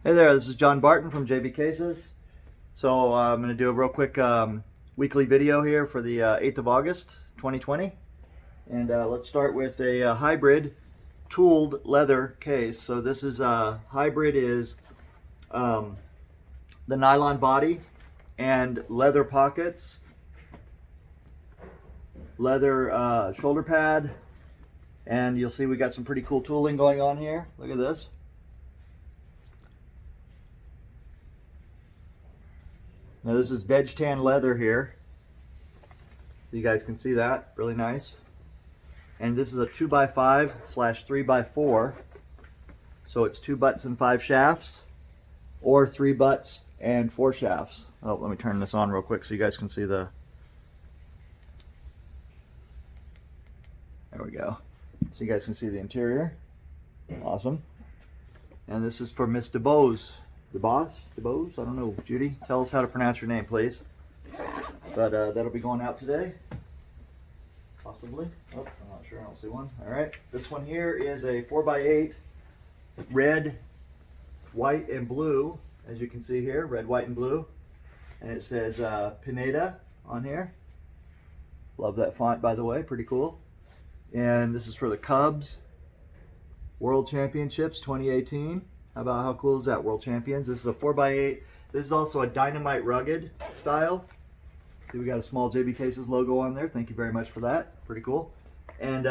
Hey there, this is John Barton from JB Cases. So I'm going to do a real quick weekly video here for the 8th of August 2020. And let's start with a hybrid tooled leather case. So this is hybrid is the nylon body and leather pockets, leather shoulder pad, and you'll see we got some pretty cool tooling going on here. Look at this. Now this is veg tan leather here. You guys can see that, really nice. And this is a 2x5/3x4. So it's 2 butts and 5 shafts, or 3 butts and 4 shafts. Oh, let me turn this on real quick so you guys can see the, there we go. So you guys can see the interior. Awesome. And this is for Miss DeBose. DeBose? I don't know. Judy, tell us how to pronounce your name, please. But that'll be going out today. Possibly. Oh, I'm not sure. I don't see one. All right. This one here is a 4x8 red, white, and blue. As you can see here, red, white, and blue. And it says Pineda on here. Love that font, by the way. Pretty cool. And this is for the Cubs World Championships 2018. How cool is that? World Champions. This is a 4x8. This is also a Dynamite Rugged style. See, we got a small JB Cases logo on there. Thank you very much for that. Pretty cool. And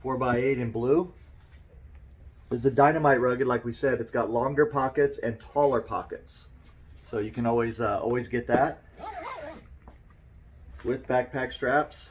4x8 in blue. This is a Dynamite Rugged, like we said. It's got longer pockets and taller pockets. So you can always get that. With backpack straps.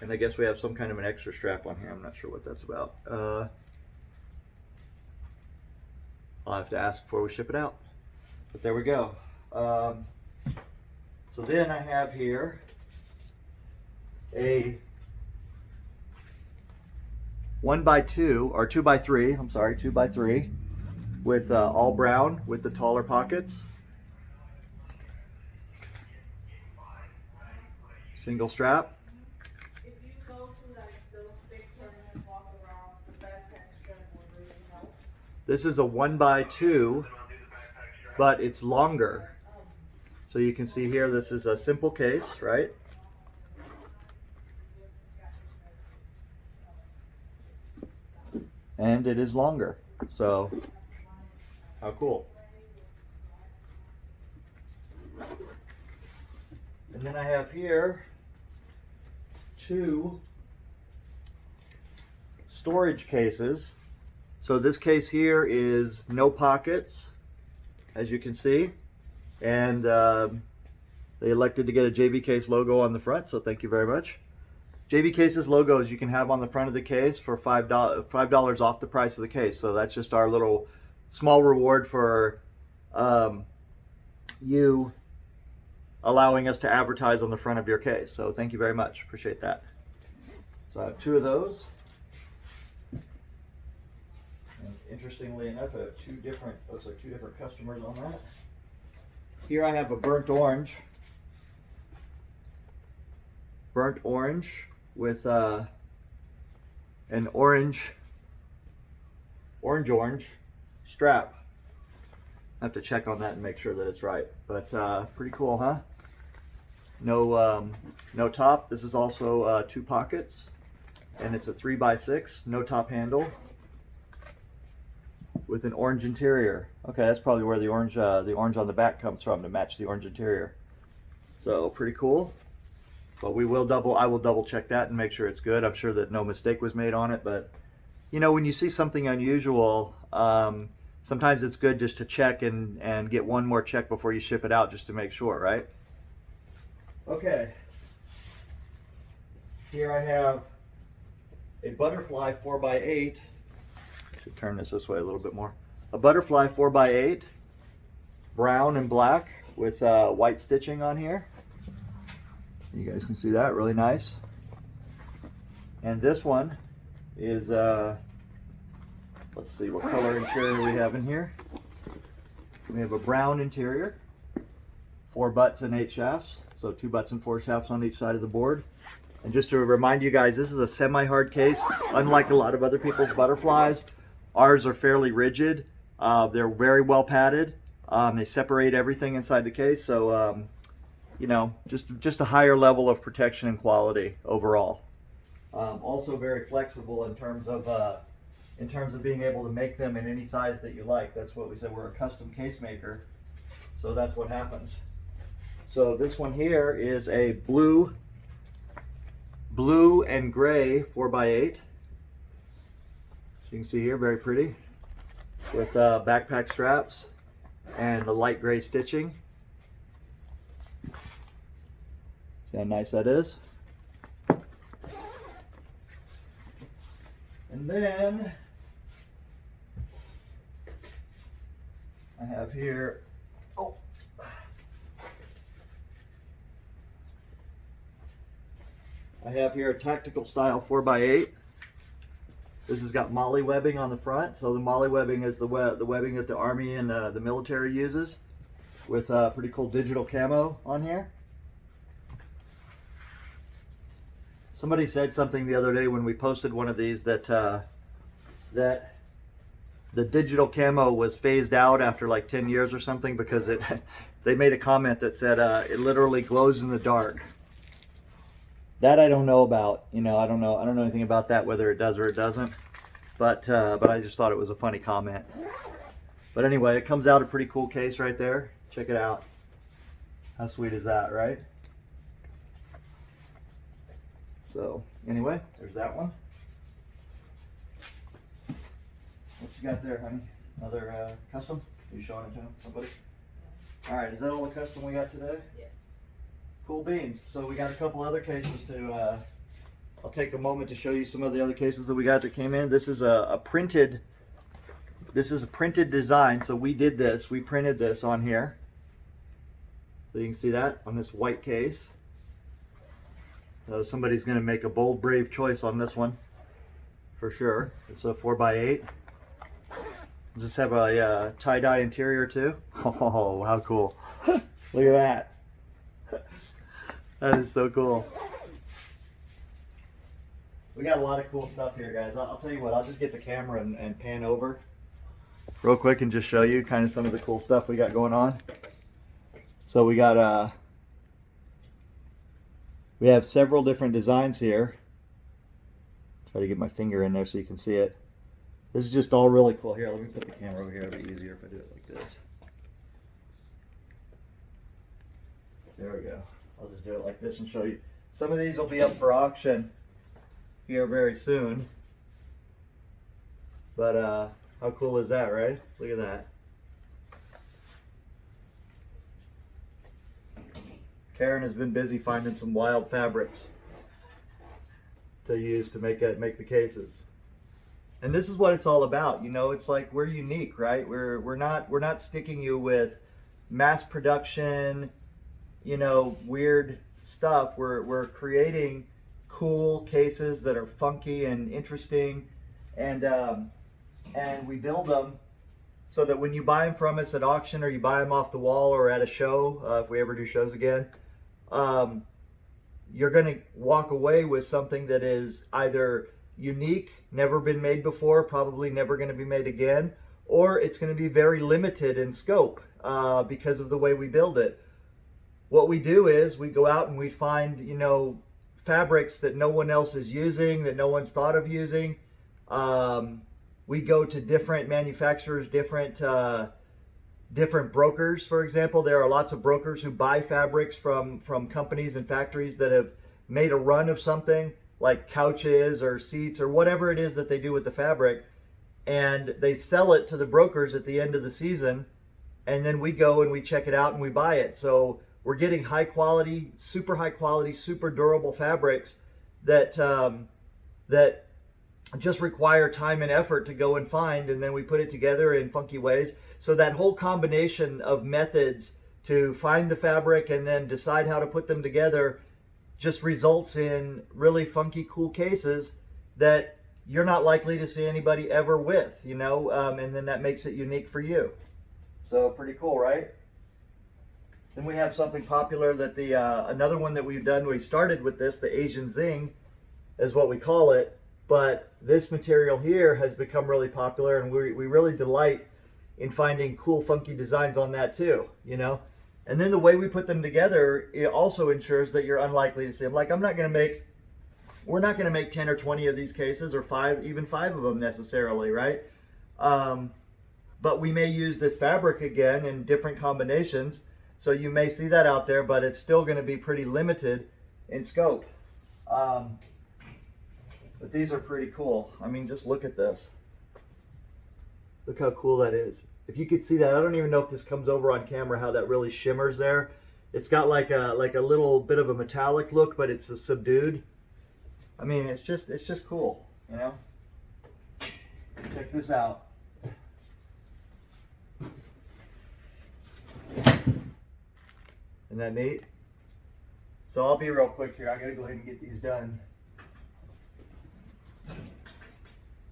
And I guess we have some kind of an extra strap on here. I'm not sure what that's about. I'll have to ask before we ship it out. But there we go. So then I have here a 1x2 or 2x3. I'm sorry, 2x3 with all brown with the taller pockets. Single strap. If you go to like those big tournaments and walk around, the backpack strap will really help. This is a 1x2, but it's longer. So you can see here, this is a simple case, right? And it is longer. So, how cool. And then I have here 2 storage cases. So this case here is no pockets, as you can see. And they elected to get a JB Case logo on the front, so thank you very much. JB Cases logos you can have on the front of the case for $5 off the price of the case. So that's just our little small reward for you allowing us to advertise on the front of your case. So thank you very much. Appreciate that. So I have 2 of those. And interestingly enough, I have 2 different, looks like 2 different customers on that. Here I have a burnt orange with an orange strap. I have to check on that and make sure that it's right. But pretty cool, huh? No top. This is also 2 pockets, and it's a 3x6, no top handle, with an orange interior. Okay, that's probably where the orange on the back comes from, to match the orange interior. So pretty cool. But I will double check that and make sure it's good. I'm sure that no mistake was made on it. But you know, when you see something unusual, sometimes it's good just to check and get one more check before you ship it out, just to make sure, right? Okay. Here I have a butterfly 4x8. Should turn this way a little bit more. A butterfly 4x8, brown and black with white stitching on here. You guys can see that, really nice. And this one is, let's see what color interior we have in here. We have a brown interior, 4 butts and 8 shafts, so 2 butts and 4 shafts on each side of the board. And just to remind you guys, this is a semi-hard case. Unlike a lot of other people's butterflies, Ours are fairly rigid. They're very well padded. They separate everything inside the case, so you know, just a higher level of protection and quality overall. Also very flexible in terms of being able to make them in any size that you like. That's what we said. We're a custom case maker, so that's what happens. So this one here is a blue and gray 4x8. You can see here, very pretty, with backpack straps and the light gray stitching. See how nice that is? And then I have here, I have here a tactical style 4x8. This has got molly webbing on the front. So the molly webbing is the webbing that the Army and the military uses, with pretty cool digital camo on here. Somebody said something the other day when we posted one of these that that the digital camo was phased out after like 10 years or something, because they made a comment that said it literally glows in the dark. That I don't know about. You know, I don't know anything about that, whether it does or it doesn't. But I just thought it was a funny comment. But anyway, it comes out a pretty cool case right there. Check it out. How sweet is that, right? So anyway, there's that one. What you got there, honey? Another custom? Are you showing it to somebody? All right, is that all the custom we got today? Yes. Cool beans. So we got a couple other cases to, I'll take a moment to show you some of the other cases that we got that came in. This is a printed design. So we did this, we printed this on here. So you can see that on this white case. So somebody's gonna make a bold, brave choice on this one, for sure. It's a 4x8. Does this have a tie-dye interior too? Oh, how cool. Look at that. That is so cool. We got a lot of cool stuff here, guys. I'll tell you what, I'll just get the camera and pan over real quick and just show you kind of some of the cool stuff we got going on. So we got, we have several different designs here. Try to get my finger in there so you can see it. This is just all really cool. Here, let me put the camera over here. It'll be easier if I do it like this. There we go. I'll just do it like this and show you. Some of these will be up for auction here very soon. But how cool is that, right? Look at that. Karen has been busy finding some wild fabrics to use to make the cases. And this is what it's all about. You know, it's like we're unique, right? We're not sticking you with mass production, you know, weird stuff. We're creating cool cases that are funky and interesting, and we build them so that when you buy them from us at auction, or you buy them off the wall or at a show, if we ever do shows again, you're going to walk away with something that is either unique, never been made before, probably never going to be made again, or it's going to be very limited in scope because of the way we build it. What we do is we go out and we find, you know, fabrics that no one else is using, that no one's thought of using. We go to different manufacturers, different brokers. For example, there are lots of brokers who buy fabrics from companies and factories that have made a run of something, like couches or seats or whatever it is that they do with the fabric, and they sell it to the brokers at the end of the season, and then we go and we check it out and we buy it. So we're getting high quality, super durable fabrics that that just require time and effort to go and find, and then we put it together in funky ways. So that whole combination of methods to find the fabric and then decide how to put them together just results in really funky, cool cases that you're not likely to see anybody ever with, you know, and then that makes it unique for you. So pretty cool, right? Then we have something popular that another one that we've done, we started with this, the Asian Zing is what we call it. But this material here has become really popular, and we really delight in finding cool, funky designs on that too, you know? And then the way we put them together, it also ensures that you're unlikely to see them. Like, we're not gonna make 10 or 20 of these cases, or even five of them necessarily, right? But we may use this fabric again in different combinations. So you may see that out there, but it's still gonna be pretty limited in scope. But these are pretty cool. I mean, just look at this. Look how cool that is. If you could see that, I don't even know if this comes over on camera, how that really shimmers there. It's got like a little bit of a metallic look, but it's a subdued. I mean, it's just cool, you know? Check this out. Isn't that neat? So I'll be real quick here. I gotta go ahead and get these done.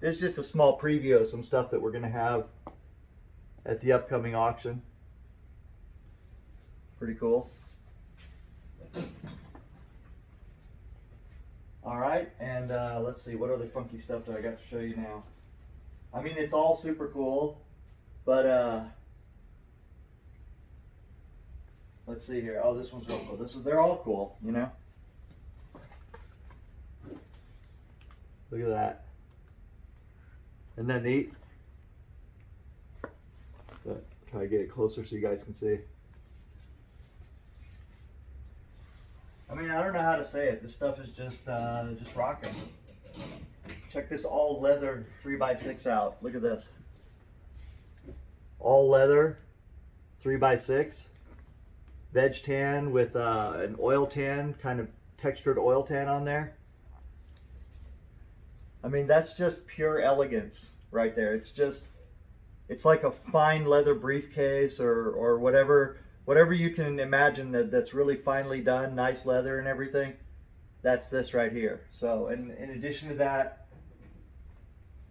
It's just a small preview of some stuff that we're gonna have at the upcoming auction. Pretty cool. All right, and let's see, what other funky stuff do I got to show you now? I mean, it's all super cool, but let's see here. Oh, this one's real cool. They're all cool, you know? Look at that. Isn't that neat? But try to get it closer so you guys can see. I mean, I don't know how to say it. This stuff is just rocking. Check this all leather 3x6 out. Look at this. All leather 3x6. Veg tan with an oil tan, kind of textured oil tan on there. I mean, that's just pure elegance right there. It's like a fine leather briefcase or whatever you can imagine that's really finely done, nice leather and everything. That's this right here. So, and in addition to that,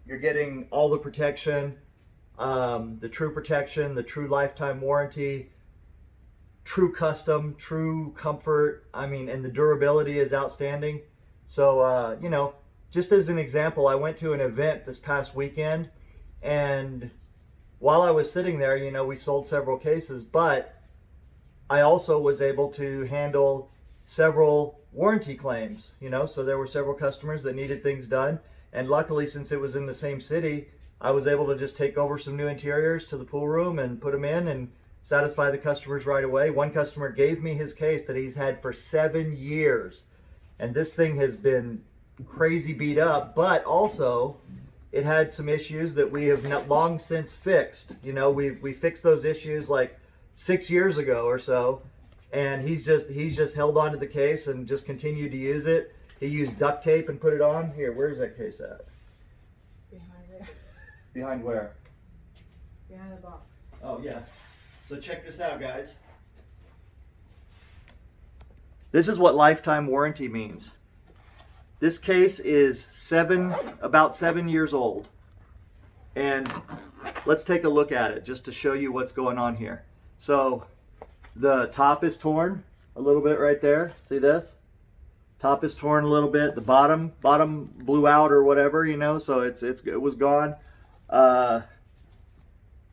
you're getting all the protection, the true protection, the true lifetime warranty, true custom, true comfort. I mean, and the durability is outstanding. So, you know, just as an example, I went to an event this past weekend, and while I was sitting there, you know, we sold several cases, but I also was able to handle several warranty claims, you know, so there were several customers that needed things done. And luckily, since it was in the same city, I was able to just take over some new interiors to the pool room and put them in and satisfy the customers right away. One customer gave me his case that he's had for 7 years. And this thing has been crazy beat up, but also it had some issues that we have not long since fixed. You know, we fixed those issues like 6 years ago or so, and he's just held on to the case and just continued to use it. He used duct tape and put it on. Here, where's that case at? Behind there. Behind where? Behind the box. Oh yeah. So check this out, guys. This is what lifetime warranty means. This case is about 7 years old. And let's take a look at it just to show you what's going on here. So the top is torn a little bit right there. See this? Top is torn a little bit. The bottom blew out or whatever, you know, so it was gone.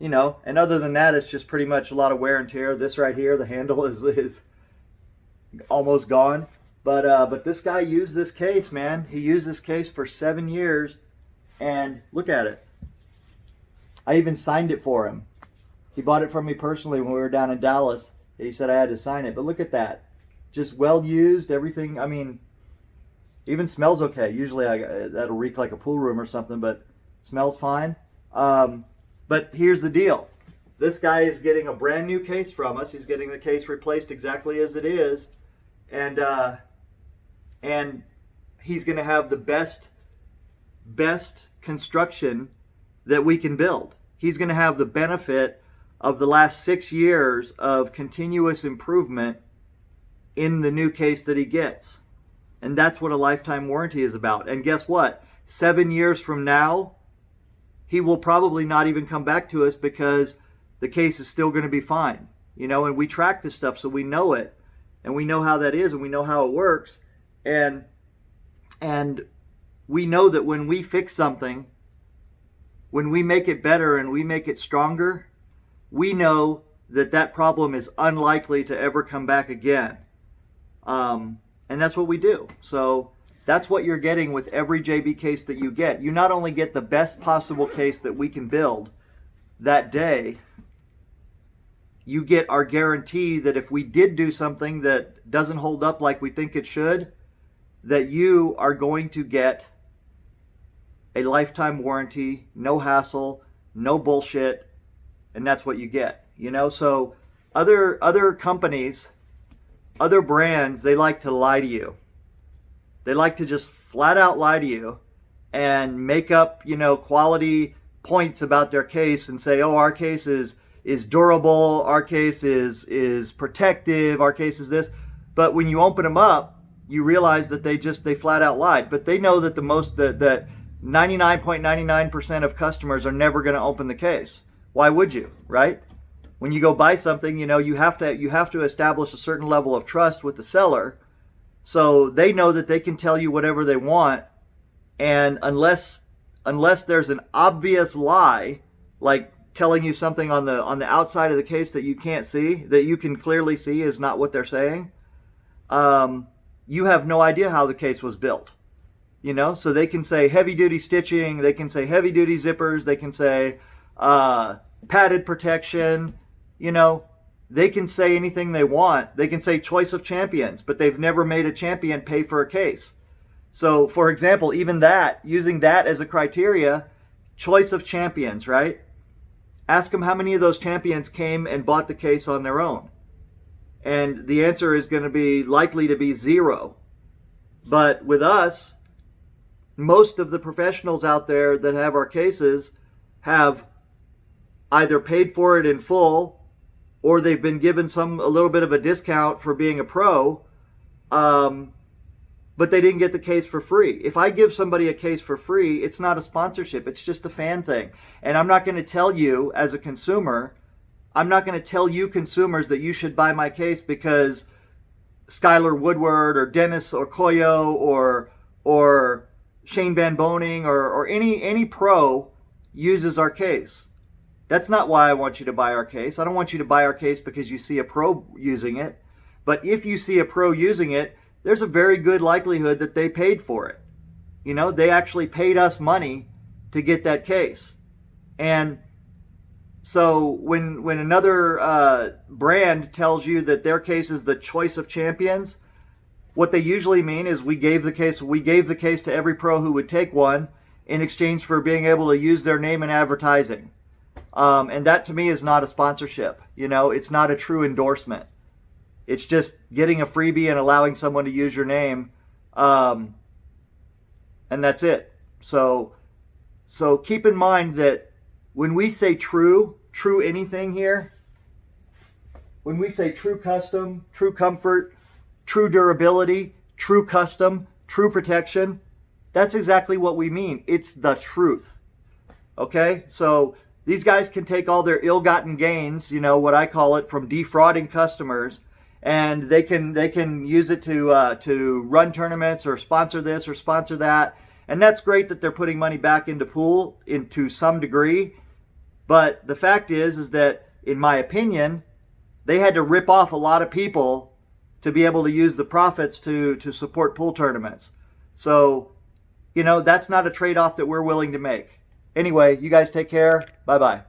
You know, and other than that, it's just pretty much a lot of wear and tear. This right here, the handle is almost gone. But this guy used this case, man. He used this case for 7 years, and look at it. I even signed it for him. He bought it from me personally when we were down in Dallas. He said I had to sign it, but look at that. Just well used, everything. I mean, even smells okay. Usually that'll reek like a pool room or something, but smells fine. But here's the deal. This guy is getting a brand new case from us. He's getting the case replaced exactly as it is. And he's going to have the best construction that we can build. He's going to have the benefit of the last 6 years of continuous improvement in the new case that he gets. And that's what a lifetime warranty is about. And guess what? 7 years from now, he will probably not even come back to us because the case is still going to be fine. You know, and we track this stuff so we know it. And we know how that is, and we know how it works. And we know that when we fix something, when we make it better and we make it stronger, we know that that problem is unlikely to ever come back again. And that's what we do. So that's what you're getting with every JB case that you get. You not only get the best possible case that we can build that day, you get our guarantee that if we did do something that doesn't hold up like we think it should, that you are going to get a lifetime warranty, no hassle, no bullshit, and that's what you get. You know, so other companies, other brands, they like to lie to you. They like to just flat out lie to you and make up, you know, quality points about their case and say, oh, our case is durable, our case is protective, our case is this. But when you open them up, you realize that they flat out lied. But they know that that 99.99% of customers are never going to open the case. Why would you, right? When you go buy something, you know, you have to establish a certain level of trust with the seller. So they know that they can tell you whatever they want, and unless there's an obvious lie, like telling you something on the outside of the case that you can't see, that you can clearly see is not what they're saying, you have no idea how the case was built. You know, so they can say heavy duty stitching, they can say heavy duty zippers, they can say padded protection, you know, they can say anything they want. They can say choice of champions, but they've never made a champion pay for a case. So, for example, even that, using that as a criteria, choice of champions, right? Ask them how many of those champions came and bought the case on their own. And the answer is going to be likely to be 0. But with us, most of the professionals out there that have our cases have either paid for it in full, or they've been given a little bit of a discount for being a pro, but they didn't get the case for free. If I give somebody a case for free, it's not a sponsorship. It's just a fan thing. And I'm not going to tell you as a consumer, I'm not going to tell you consumers that you should buy my case because Skylar Woodward or Dennis Okoye or Shane Van Boning or any pro uses our case. That's not why I want you to buy our case. I don't want you to buy our case because you see a pro using it. But if you see a pro using it, there's a very good likelihood that they paid for it. You know, they actually paid us money to get that case. And so when another brand tells you that their case is the choice of champions, what they usually mean is we gave the case to every pro who would take one in exchange for being able to use their name in advertising. And that to me is not a sponsorship. You know, it's not a true endorsement. It's just getting a freebie and allowing someone to use your name. And that's it. So keep in mind that when we say true anything here, when we say true custom, true comfort, true durability, true custom, true protection, that's exactly what we mean. It's the truth. Okay? So these guys can take all their ill-gotten gains, you know, what I call it, from defrauding customers, and they can use it to run tournaments or sponsor this or sponsor that. And that's great that they're putting money back into pool to some degree. But the fact is that, in my opinion, they had to rip off a lot of people to be able to use the profits to support pool tournaments. So, you know, that's not a trade-off that we're willing to make. Anyway, you guys take care. Bye-bye.